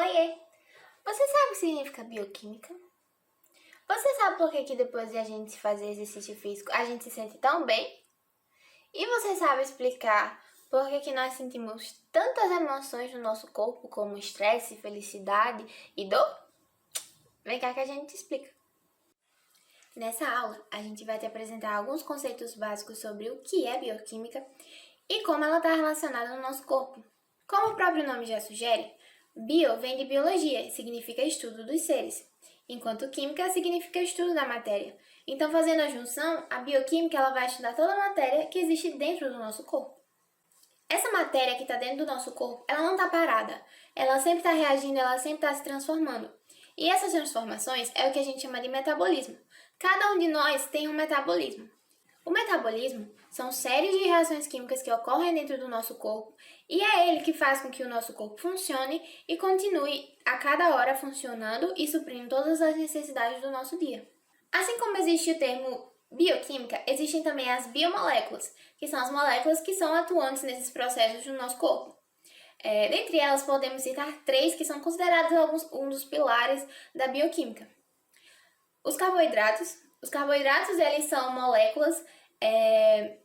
Oiê! Você sabe o que significa bioquímica? Você sabe por que depois de a gente fazer exercício físico a gente se sente tão bem? E você sabe explicar por que nós sentimos tantas emoções no nosso corpo, como estresse, felicidade e dor? Vem cá que a gente te explica. Nessa aula, a gente vai te apresentar alguns conceitos básicos sobre o que é bioquímica e como ela está relacionada no nosso corpo. Como o próprio nome já sugere, bio vem de biologia, significa estudo dos seres, enquanto química significa estudo da matéria. Então, fazendo a junção, a bioquímica ela vai estudar toda a matéria que existe dentro do nosso corpo. Essa matéria que está dentro do nosso corpo, ela não está parada. Ela sempre está reagindo, ela sempre está se transformando. E essas transformações é o que a gente chama de metabolismo. Cada um de nós tem um metabolismo. O metabolismo são séries de reações químicas que ocorrem dentro do nosso corpo e é ele que faz com que o nosso corpo funcione e continue a cada hora funcionando e suprindo todas as necessidades do nosso dia. Assim como existe o termo bioquímica, existem também as biomoléculas, que são as moléculas que são atuantes nesses processos do nosso corpo. Dentre elas, podemos citar três que são considerados um dos pilares da bioquímica. Os carboidratos. Os carboidratos, eles são moléculas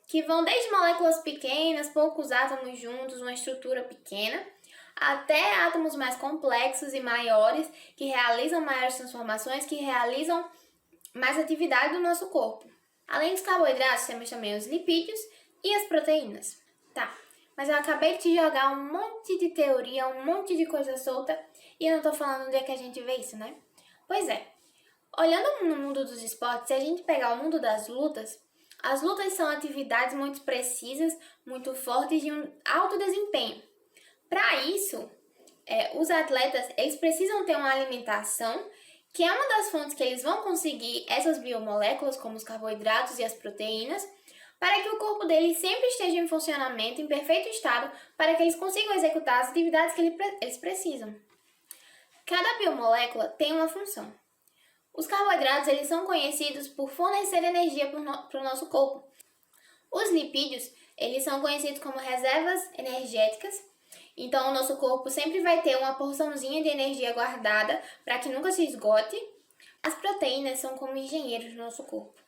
que vão desde moléculas pequenas, poucos átomos juntos, uma estrutura pequena, até átomos mais complexos e maiores, que realizam maiores transformações, que realizam mais atividade do nosso corpo. Além dos carboidratos, temos também os lipídios e as proteínas. Tá, mas eu acabei de te jogar um monte de teoria, um monte de coisa solta, e eu não tô falando onde é que a gente vê isso, né? Pois é. Olhando no mundo dos esportes, se a gente pegar o mundo das lutas, as lutas são atividades muito precisas, muito fortes de um alto desempenho. Para isso, os atletas eles precisam ter uma alimentação que é uma das fontes que eles vão conseguir essas biomoléculas, como os carboidratos e as proteínas, para que o corpo deles sempre esteja em funcionamento, em perfeito estado, para que eles consigam executar as atividades que eles precisam. Cada biomolécula tem uma função. Os carboidratos eles são conhecidos por fornecer energia para o nosso corpo. Os lipídios eles são conhecidos como reservas energéticas. Então, o nosso corpo sempre vai ter uma porçãozinha de energia guardada para que nunca se esgote. As proteínas são como engenheiros do nosso corpo.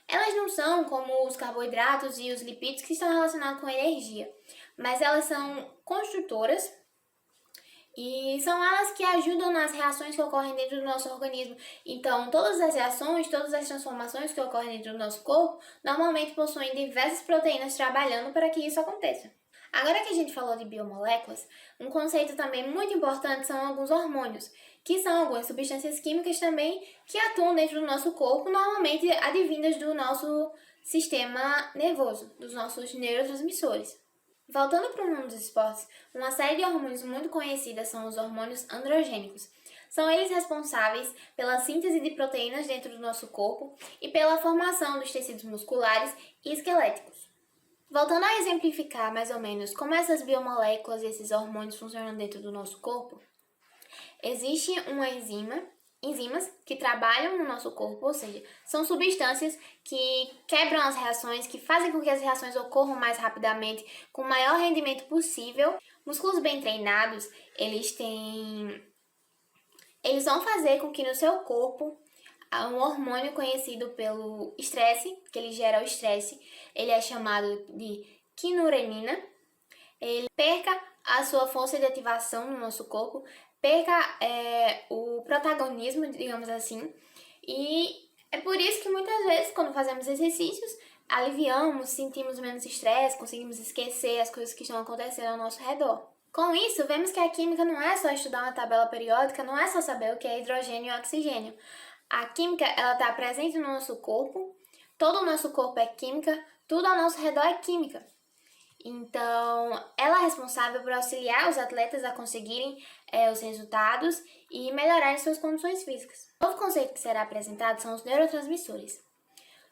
Elas não são como os carboidratos e os lipídios que estão relacionados com energia, mas elas são construtoras. E são elas que ajudam nas reações que ocorrem dentro do nosso organismo. Então, todas as reações, todas as transformações que ocorrem dentro do nosso corpo, normalmente possuem diversas proteínas trabalhando para que isso aconteça. Agora que a gente falou de biomoléculas, um conceito também muito importante são alguns hormônios, que são algumas substâncias químicas também que atuam dentro do nosso corpo, normalmente advindas do nosso sistema nervoso, dos nossos neurotransmissores. Voltando para o mundo dos esportes, uma série de hormônios muito conhecidas são os hormônios androgênicos. São eles responsáveis pela síntese de proteínas dentro do nosso corpo e pela formação dos tecidos musculares e esqueléticos. Voltando a exemplificar mais ou menos como essas biomoléculas e esses hormônios funcionam dentro do nosso corpo, existe uma enzimas que trabalham no nosso corpo, ou seja, são substâncias que quebram as reações, que fazem com que as reações ocorram mais rapidamente, com o maior rendimento possível. Músculos bem treinados, eles vão fazer com que no seu corpo um hormônio conhecido pelo estresse, que ele gera o estresse, ele é chamado de quinurenina, ele perca a sua força de ativação no nosso corpo, perca o protagonismo, digamos assim, e é por isso que muitas vezes, quando fazemos exercícios, aliviamos, sentimos menos estresse, conseguimos esquecer as coisas que estão acontecendo ao nosso redor. Com isso, vemos que a química não é só estudar uma tabela periódica, não é só saber o que é hidrogênio e oxigênio. A química, ela está presente no nosso corpo, todo o nosso corpo é química, tudo ao nosso redor é química. Então, ela é responsável por auxiliar os atletas a conseguirem os resultados e melhorarem suas condições físicas. O novo conceito que será apresentado são os neurotransmissores.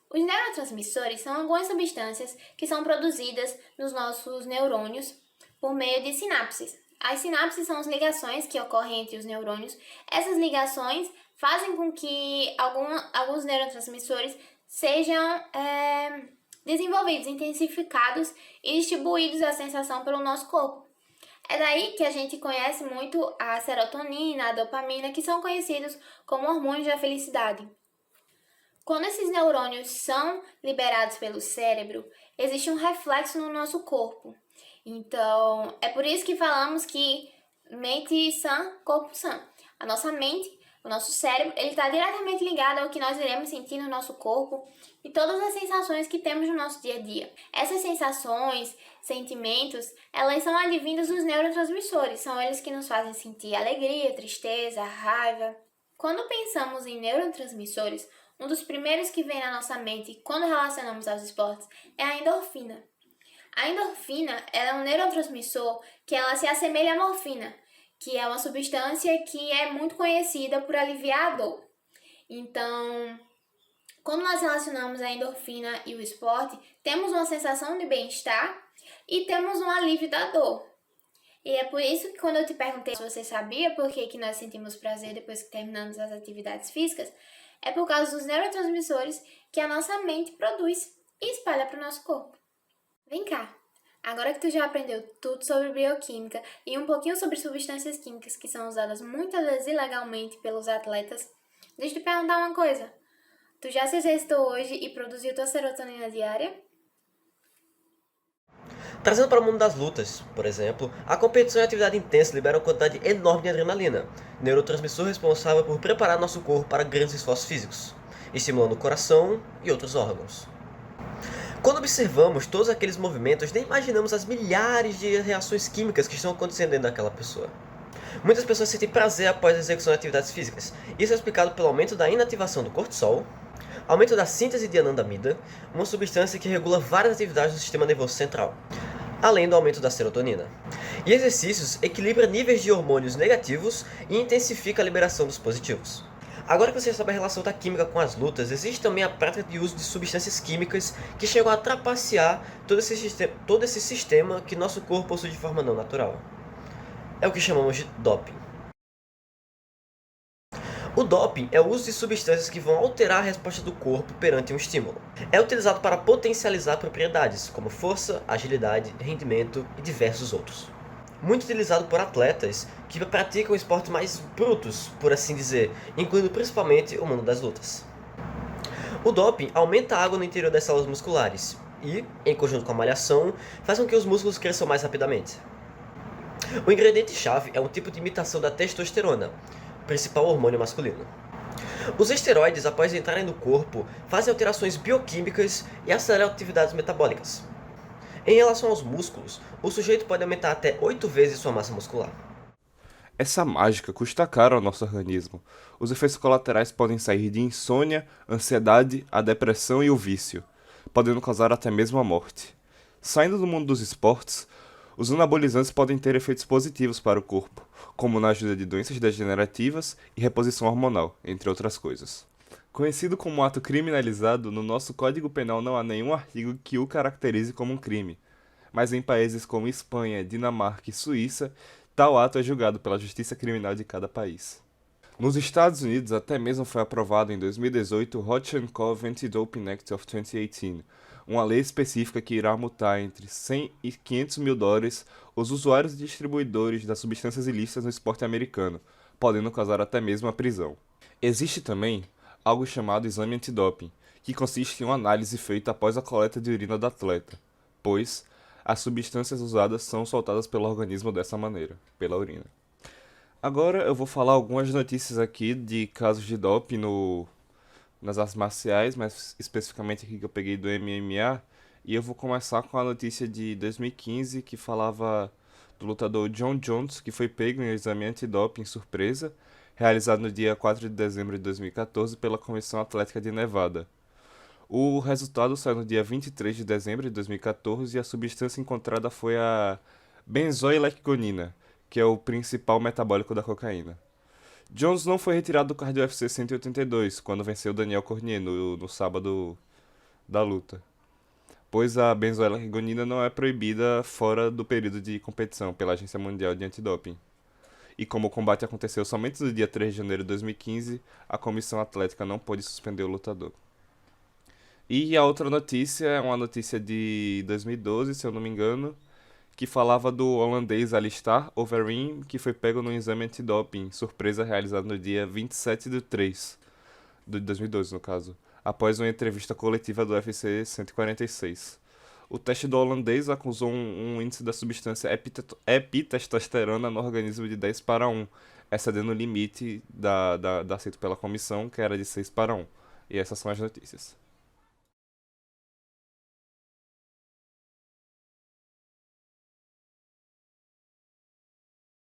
Os neurotransmissores são algumas substâncias que são produzidas nos nossos neurônios por meio de sinapses. As sinapses são as ligações que ocorrem entre os neurônios. Essas ligações fazem com que alguns neurotransmissores sejam desenvolvidos, intensificados e distribuídos a sensação pelo nosso corpo. É daí que a gente conhece muito a serotonina, a dopamina, que são conhecidos como hormônios da felicidade. Quando esses neurônios são liberados pelo cérebro, existe um reflexo no nosso corpo. Então, é por isso que falamos que mente sã, corpo sã. A nossa mente, o nosso cérebro, ele está diretamente ligado ao que nós iremos sentir no nosso corpo e todas as sensações que temos no nosso dia a dia. Essas sensações, sentimentos, elas são advindas dos neurotransmissores, são eles que nos fazem sentir alegria, tristeza, raiva. Quando pensamos em neurotransmissores, um dos primeiros que vem na nossa mente quando relacionamos aos esportes é a endorfina. A endorfina é um neurotransmissor que ela se assemelha à morfina, que é uma substância que é muito conhecida por aliviar a dor. Então, quando nós relacionamos a endorfina e o esporte, temos uma sensação de bem-estar e temos um alívio da dor. E é por isso que quando eu te perguntei se você sabia por que nós sentimos prazer depois que terminamos as atividades físicas, é por causa dos neurotransmissores que a nossa mente produz e espalha para o nosso corpo. Vem cá, agora que tu já aprendeu tudo sobre bioquímica e um pouquinho sobre substâncias químicas que são usadas muitas vezes ilegalmente pelos atletas, deixa eu te perguntar uma coisa. Tu já se exercitou hoje e produziu tua serotonina diária? Trazendo para o mundo das lutas, por exemplo, a competição e a atividade intensa liberam uma quantidade enorme de adrenalina, neurotransmissor responsável por preparar nosso corpo para grandes esforços físicos, estimulando o coração e outros órgãos. Quando observamos todos aqueles movimentos, nem imaginamos as milhares de reações químicas que estão acontecendo dentro daquela pessoa. Muitas pessoas sentem prazer após a execução de atividades físicas. Isso é explicado pelo aumento da inativação do cortisol, aumento da síntese de anandamida, uma substância que regula várias atividades do sistema nervoso central, além do aumento da serotonina. E exercícios equilibra níveis de hormônios negativos e intensifica a liberação dos positivos. Agora que você já sabe a relação da química com as lutas, existe também a prática de uso de substâncias químicas que chegam a trapacear todo esse sistema que nosso corpo possui de forma não natural. É o que chamamos de doping. O doping é o uso de substâncias que vão alterar a resposta do corpo perante um estímulo. É utilizado para potencializar propriedades, como força, agilidade, rendimento e diversos outros. Muito utilizado por atletas que praticam esportes mais brutos, por assim dizer, incluindo principalmente o mundo das lutas. O doping aumenta a água no interior das células musculares e, em conjunto com a malhação, faz com que os músculos cresçam mais rapidamente. O ingrediente-chave é um tipo de imitação da testosterona, principal hormônio masculino. Os esteroides, após entrarem no corpo, fazem alterações bioquímicas e aceleram atividades metabólicas. Em relação aos músculos, o sujeito pode aumentar até 8 vezes sua massa muscular. Essa mágica custa caro ao nosso organismo. Os efeitos colaterais podem sair de insônia, ansiedade, a depressão e o vício, podendo causar até mesmo a morte. Saindo do mundo dos esportes, os anabolizantes podem ter efeitos positivos para o corpo, como na ajuda de doenças degenerativas e reposição hormonal, entre outras coisas. Conhecido como ato criminalizado, no nosso Código Penal não há nenhum artigo que o caracterize como um crime, mas em países como Espanha, Dinamarca e Suíça, tal ato é julgado pela justiça criminal de cada país. Nos Estados Unidos, até mesmo foi aprovado em 2018 o Hodgkin-Cove Anti-Doping Act of 2018, uma lei específica que irá multar entre 100 e 500 mil dólares os usuários e distribuidores das substâncias ilícitas no esporte americano, podendo causar até mesmo a prisão. Existe também algo chamado exame antidoping, que consiste em uma análise feita após a coleta de urina do atleta, pois as substâncias usadas são soltadas pelo organismo dessa maneira, pela urina. Agora eu vou falar algumas notícias aqui de casos de doping nas artes marciais, mas especificamente aqui que eu peguei do MMA, e eu vou começar com a notícia de 2015 que falava do lutador John Jones, que foi pego em um exame antidoping surpresa, realizado no dia 4 de dezembro de 2014 pela Comissão Atlética de Nevada. O resultado saiu no dia 23 de dezembro de 2014 e a substância encontrada foi a benzoilecgonina, que é o principal metabólico da cocaína. Jones não foi retirado do card do UFC 182, quando venceu Daniel Cormier no sábado da luta, pois a benzoilecgonina não é proibida fora do período de competição pela Agência Mundial de Antidoping. E como o combate aconteceu somente no dia 3 de janeiro de 2015, a comissão atlética não pôde suspender o lutador. E a outra notícia é uma notícia de 2012, se eu não me engano, que falava do holandês Alistair Overeem, que foi pego no exame antidoping, surpresa realizado no dia 27 de 3 de 2012, no caso, após uma entrevista coletiva do UFC 146. O teste do holandês acusou um índice da substância epitestosterona no organismo de 10:1, excedendo o limite aceito pela comissão, que era de 6:1. E essas são as notícias.